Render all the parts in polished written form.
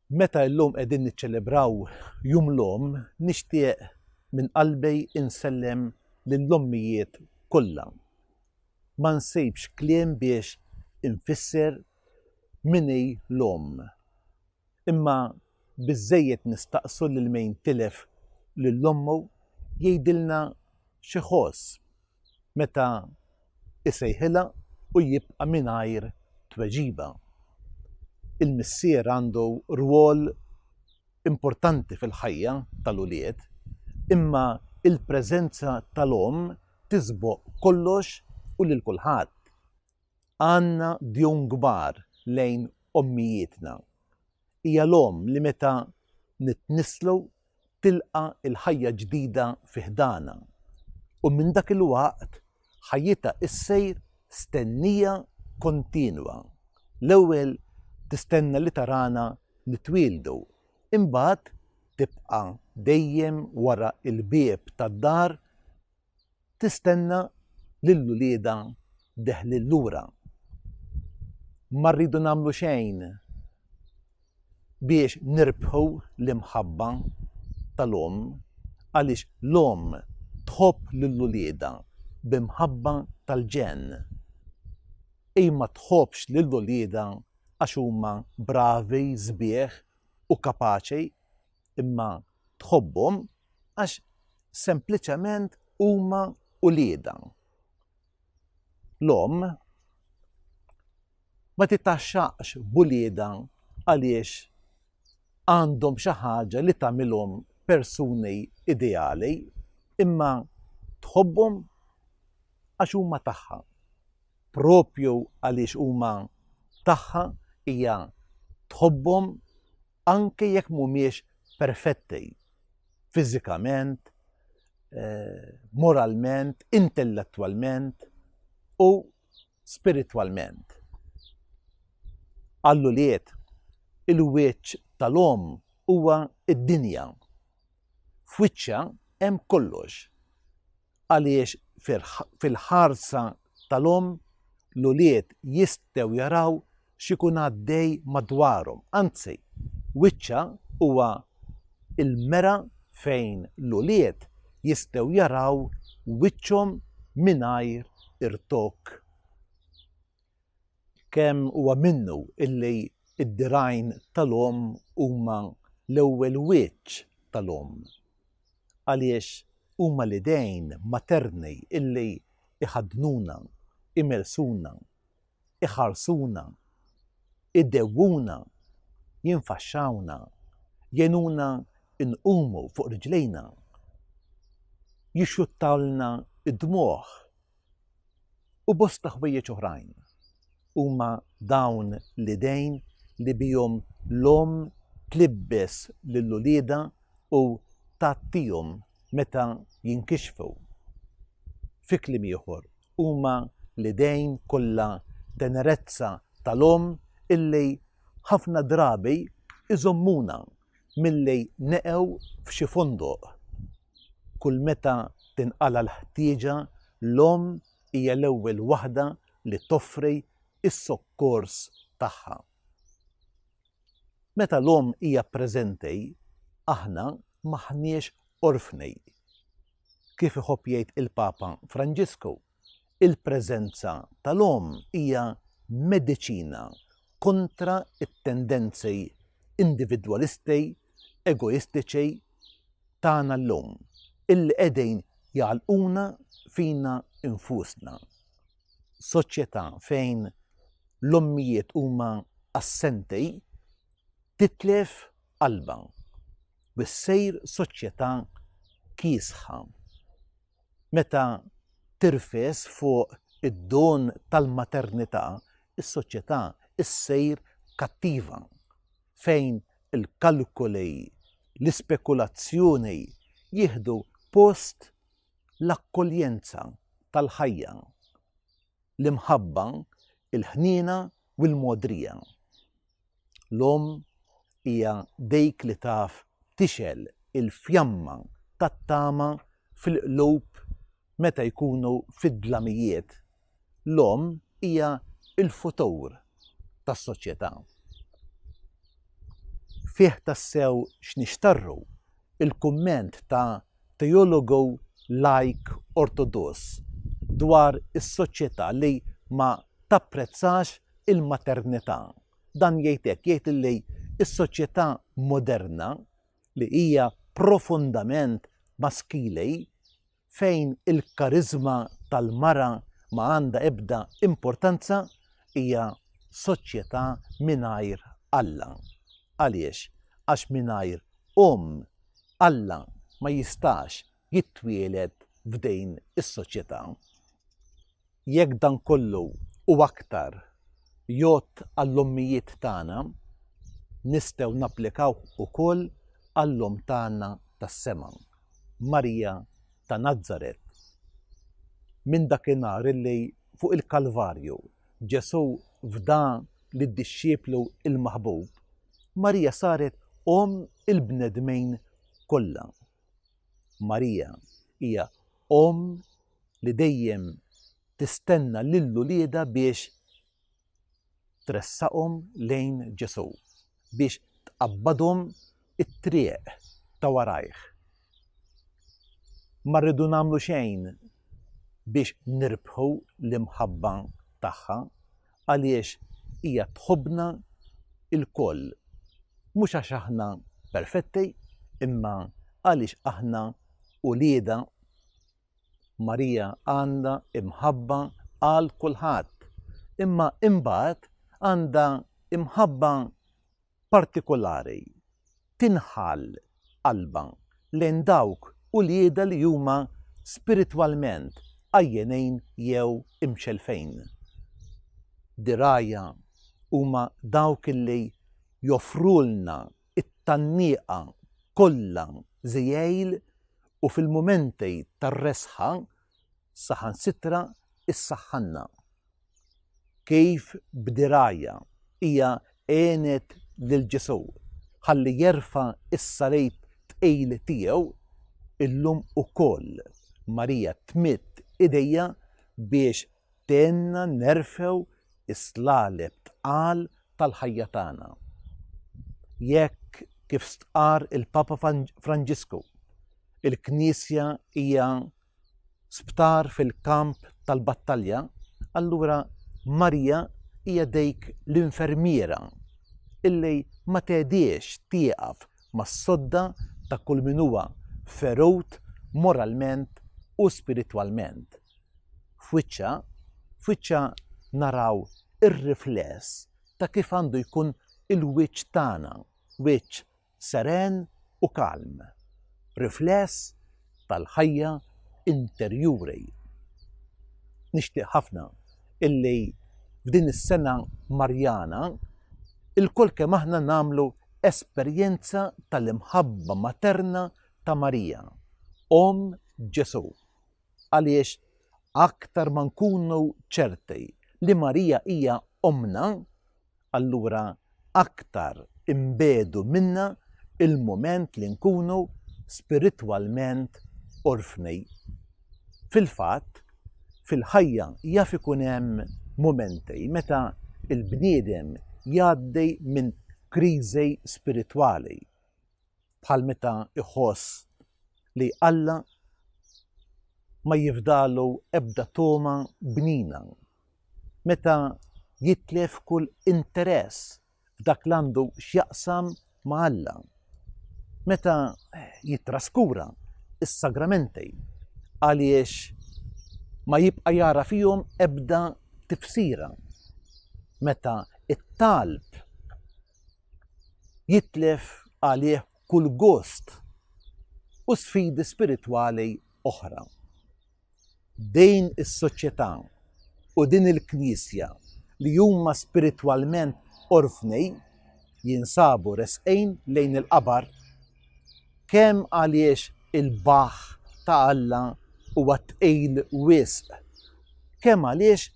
Meta llum qegħdin niċċelebraw jum l-om, nixtieq minn qalbi insellem lill-ommijiet kollha. Ma nsibx kliem biex infisser min hi l-om. Imma biżżejjed nistaqsu lil min tilef lill-ommu jgħidilna xi ħoss meta isejħilha u jibqa' mingħajr tweġiba. Il-missier għandu rwol importanti fil-ħajja tal-ulied, imma il-preżenza tal-om tisboq kollox u lil kulħadd. Għandna djun kbar lejn ommijietna. Hija l-om li meta nitnislu tilqa' il-ħajja ġdida fi ħdana. U minn dak il-waqt ħajjitha issejr stennija kontinwa. L-ewwel tistenna li tarana nitwieldu, imbagħad tibqa' dejjem wara l-bieb tad-dar tistenna lill-ulieda deħli lura. Ma rridu nagħmlu xejn biex nirbħu l-imħabba tal-om għaliex l-om tħobb lill-ulieda b'imħabba tal-ġenn. Ma tħobbx lill-ulieda għax huma bravi, sbieħ u kapaċi, imma tħobbhom għax sempliċement huma ulieda. L-om ma titaxxaqx b'ulieda għaliex għandhom xi ħaġa li tagħmilhom persuni ideali, imma tħobbhom għax huma tagħha. Propju għaliex huma tagħha hija tħobbhom anke jekk mhumiex perfetti fiżikament, moralment, intellettwalment u spiritwalment. Għall-ulied il-wiċċ tal-om huwa id-dinja. F'wiċċha hemm kollox. Għaliex fil-ħarsa tal-om l-ulied jistgħu jaraw x'ikun għaddej madwarhom. Anzi, wiċċha huwa il-mera fejn l-ulied jistgħu jaraw wiċċhom mingħajr irtok. Kemm huwa minnu illi id-dirgħin tal-om huma l-ewwel wiċċ tal-om. Għaliex huma l-idejn materni illi iħadnuna, imelsuna, iħarsuna, iddewwuna, jinfaxxawna, jenuna inqumu fuq riġlejna, jixxuttawlna id-dmuħ u bosta ħwejjeġ oħrajn. Huma dawn l-idejn li bihom l-om tlibbes lill-ulieda u tagħtihom meta jinkixfu. Fi kliem ieħor, huma l-idejn kollha tenerezza tal-om illi ħafna drabi iżommuna milli neqgħu f'xi fondoq. Kull meta tinqala l-ħtieġa l-om hija l-ewwel waħda li toffri s-sokkors tagħha. Meta l-om hija preżenti, aħna maħniex orfni. Kif iħobb jgħid il-Papa Franġisku, il-preżenza tal-om hija mediċina kontra it-tendenzi individwalisti, egoistiċi tagħna llum illi qegħdin jgħalquna fina infusna. Soċjetà fejn l-ommijiet huma assenti titlef qalba u ssejr soċjetà kiesħa. Meta tirfes fuq id-don tal-maternità, is-soċjetà issejr kattiva fejn il-kalkoli, l-ispekulazzjoni jieħdu post l-akkoljenza tal-ħajja, l-imħabba, il-ħniena u l-modrija. L-om hija dik li taf tixel il-fjamma tat-tama fil-qlub meta jkunu fid-dlamijiet. L-om hija il-futur tas-soċjetà. fih tassew x'nixtarru il-kumment ta' teologu laik ortodoss dwar is-soċjetà li ma tapprezzax il-maternità. Dan jgħid li is-soċjetà moderna li hija profondament maskili fejn il-karizma tal-mara ma għandha ebda importanza hija soċjetà mingħajr Alla. Għaliex? Għax mingħajr Alla ma jistax jittwieled f'dejn is-soċjetà. Jekk dan kollu u aktar jgħod għall-ommijiet tagħna, nistgħu napplikaw ukoll għall-Omm tagħna tas-sema, Marija ta' Nażaret. Minn dakinhar illi fuq il-Kalvarju Ġesu fda lid-dixxieplu il-maħbub, Marija saret Omm il-bnedmejn kollha. Marija hija Omm li dejjem tistenna lill-ulieda biex tressaqhom lejn Ġesu, biex tqabbadhom it-triq ta' warajh. Ma rridu nagħmlu xejn biex nirbħu l-imħabba tagħha għaliex hija tħobbna il-koll. Mhux għax aħna perfetti, imma għaliex aħna ulieda. Marija għandha imħabba għal kulħadd, imma imbagħad għandha imħabba partikolari tinħall qalba lejn dawk ulieda li huma spiritwalment għajjenejn jew imxelfejn. Dirgħajja huma dawk li joffrulna it-tannieqa kollha żjejjel u fil-mumenti tar-resħa saħansitra issaħħanna. Kif b'dirgħajja hija għenet lil Ġesu ħalli jerfa' is-salib tqejl tiegħu, illum ukoll Marija tmitt idejja biex tenna nerfew is-slaleb tqal tal-ħajja tagħna. Jekk kif stqar il-Papa Franġisku, il-Knisja hija sptar fil-kamp tal-battalja, allura Marija hija dik l-infermiera illi ma tgħidix tieqaf mas-sodda ta' kull min huwa ferut moralment u spiritwalment. F'wiċċha naraw ir-rifless ta' kif għandu jkun il-wiċċ tagħna, wiċċ seren u kalm, rifless tal-ħajja interjuri. Nixtieq ħafna illi f'din is-sena Marjana il-kol kemm aħna nagħmlu esperjenza tal-imħabba materna ta' Marija, Omm Ġesu. Għaliex aktar ma nkunu ċerti li Marija hija Ommna, allura aktar imbedu minna il-mument li nkunu spiritwalment orfni. Fil-fatt, fil-ħajja jaf ikun hemm mumenti meta il-bniedem jgħaddi minn kriżi spiritwali, bħal meta iħoss li Alla ma jifdalu ebda toma bnina, meta jitlef kull interess f'dak li għandu x'jaqsam ma' Alla, meta jitraskura is-sagramenti għaliex ma jibqa' jara fihom ebda tifsira, meta it-talb jitlef għalih kull gost u sfidi spiritwali oħra. Din is-soċjetà u din il-Knisja li huma spiritwalment orfni jinsabu resqejn lejn il-qabar kemm għaliex il-baħ ta' Alla huwa tqejl wisq, kemm għaliex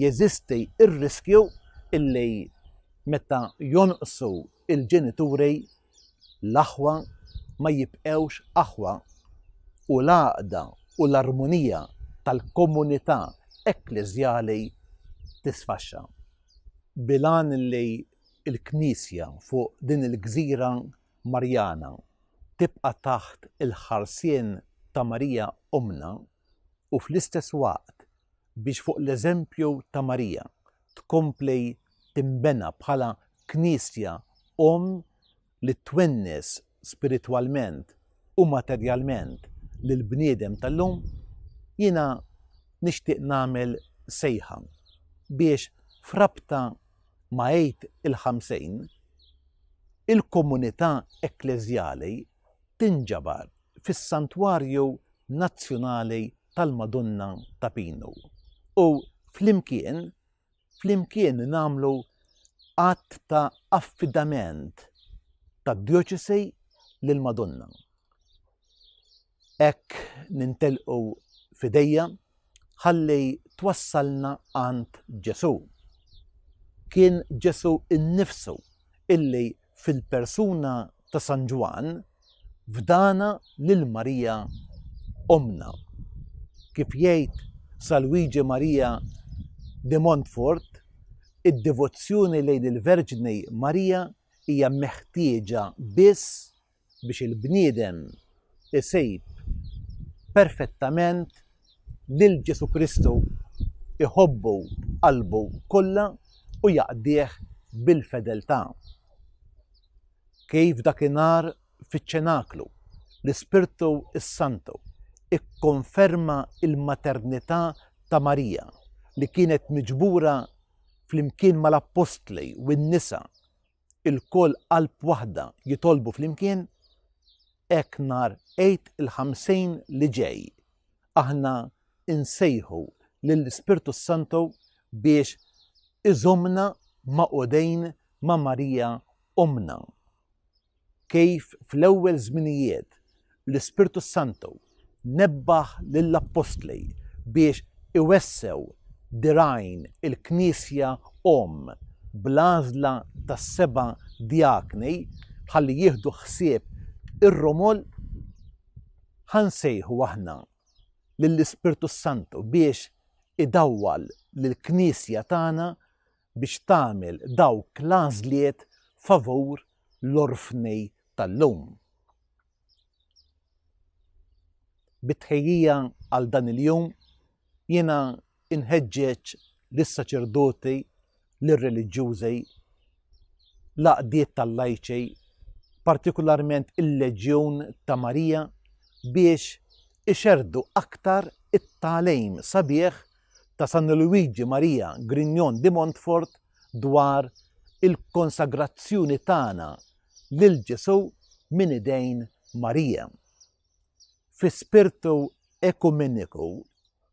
jeżisti r-riskju illi meta jonqsu il-ġenituri l-aħwa ma jibqewx aħwa u l-għaqda u l-armonija tal-komunità ekklesjali tisfaxxa. Bilan li il-Knisja fuq din il-Gżira Marjana tibqa' taħt il-ħarsien ta' Marija Omna u fl-istess waqt biex fuq l-eżempju ta' Marija tkompli timbena bħala Knisja li twennis spiritwalment u materjalment lill-bniedem tal-lum, jiena nixtieq nagħmel sejħa biex frabta ma' Għid il-50 il-komunità ekklezjali tinġabar fis-Santwarju Nazzjonali tal-Madonna ta' Pinu u flimkien nagħmlu att ta' affidament tad-Djoċesi lill-Madonna. Hekk nintelqu f'idejja ħalli twassalna għand Ġesu. Kien Ġesu innifsu illi fil-persuna ta' San Ġwan fdana lil Marija Omna. Kif jgħid San Luigi Maria de Montfort, id-devozzjoni lejn il-Verġni Marija hija meħtieġa biss biex il-bniedem isejb perfettament lil Ġesu Kristu iħobbu qalbu kollha u jaqdih bil-fedeltà. Kif dakinhar fiċ-ċenaklu l-Ispirtu s-Santu ikkonferma il-maternità ta' Marija li kienet miġbura flimkien mal-Apostli u n-nisa il-koll qalb waħda jitolbu flimkien, hekk nhar Għid il-50 li ġej aħna insejħu lill-Ispirtu Santu biex iżommna maqudejn ma' Marija Omna. Kif fl-ewwel żminijiet l-Ispirtu Santu nebbaħ lill-Apostli biex iwessew dirajn il-Knisja bl-għażla tas-7 djakni ħalli jieħdu ħsieb ir-romol, ħansejħu aħna lill-Ispirtu Santu biex idawwal lill-Knisja tagħna biex tagħmel dawk l-għażliet favur l-orfni tal-lum. Bit-tħejjija għal dan il-jum jiena inħeġġeġ lis-saċerdoti, lir-reliġjużi, l-għaqdiet tal-lajċi, partikolarment il-Leġjun ta' Marija biex ixerdu aktar it-tagħlim sabiħ ta' San Luigi Maria Grignon de Montfort dwar il-konsagrazzjoni tagħna lil Ġesu minn idejn Marija. Fi spirtu ekumeniku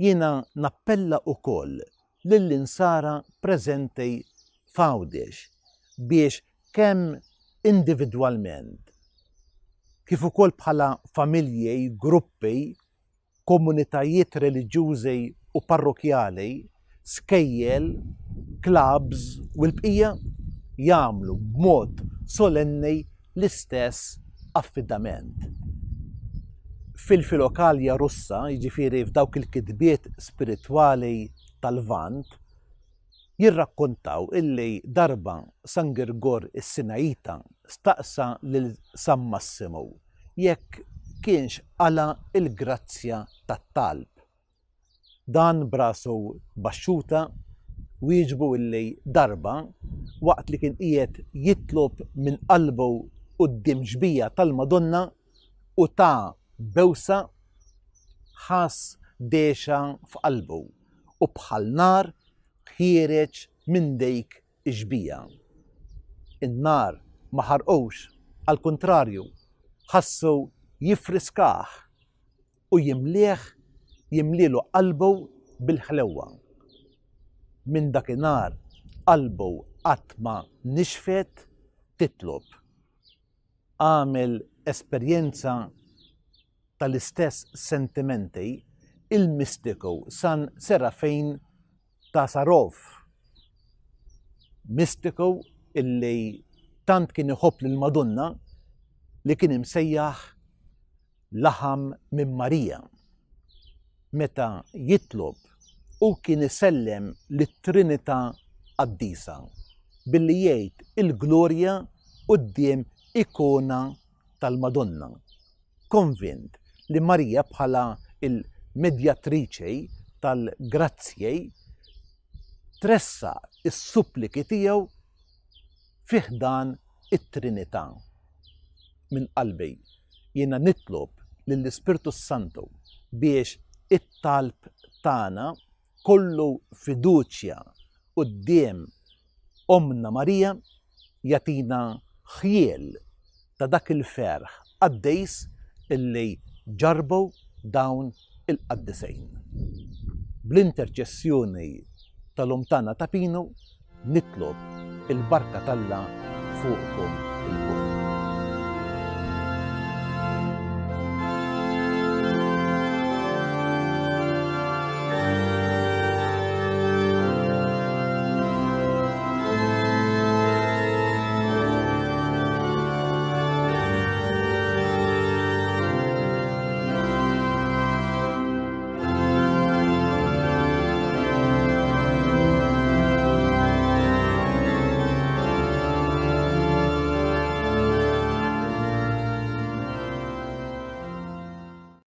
jiena nappella wkoll lill-insara preżenti f'Għawdex biex kemm individwalment kif ukoll bħala familji, gruppi, komunitajiet reliġjużi u parrokjali, skejjel, clubs u l-bqija jagħmlu b'mod solenni l-istess affidament. Fil-filokalja Russa, jiġifieri f'dawk il-kitbiet spiritwali tal-Lvant, jirrakkontaw illi darba San Girgor is-Sinaita staqsa lil San Massimo jekk kienx għala il-grazzja tat-talb. Dan brasu baxxuta wieġbu illi darba waqt li kien qiegħed jitlob minn qalbu quddiem ġbija tal-Madonna u ta' bewsa ħass dexa f'qalbu u bħal nar ħiereġ minn dik iġbija. In-nar ma ħarqux, għal kontrarju, ħassu jifriskah u jimlielu qalbu bil-ħlewwa. Minn dakinhar qalbu qatt ma nixfet titlob. Għamel esperjenza tal-istess sentimenti il-mistiku San Serafin ta' Sarov. Mistiku illi tant kien iħobb lill-Madonna li kien imsejjaħ laħam minn Marija. Meta jitlob u kien isellem lit-Trinità Qaddisa. billi jgħid il-glorja quddiem ikona tal-Madonna. Konvint li Marija bħala il-medjatriċi tal-grazzjej tressa is-suppliki tiegħu fih dan it-Trinità. Min qalbi jiena nitlob lill-Ispirtu Santu biex it-talb tagħna kollu fiduċja quddiem Omna Marija jagħtina ħjiel ta' dak il-ferħ għaddejs illi ġarbu dawn il-qaddisejn. Bl-interċessjoni tal-Tana ta' Pino nitlob il-barka tal-Alla fuqkom il-kol.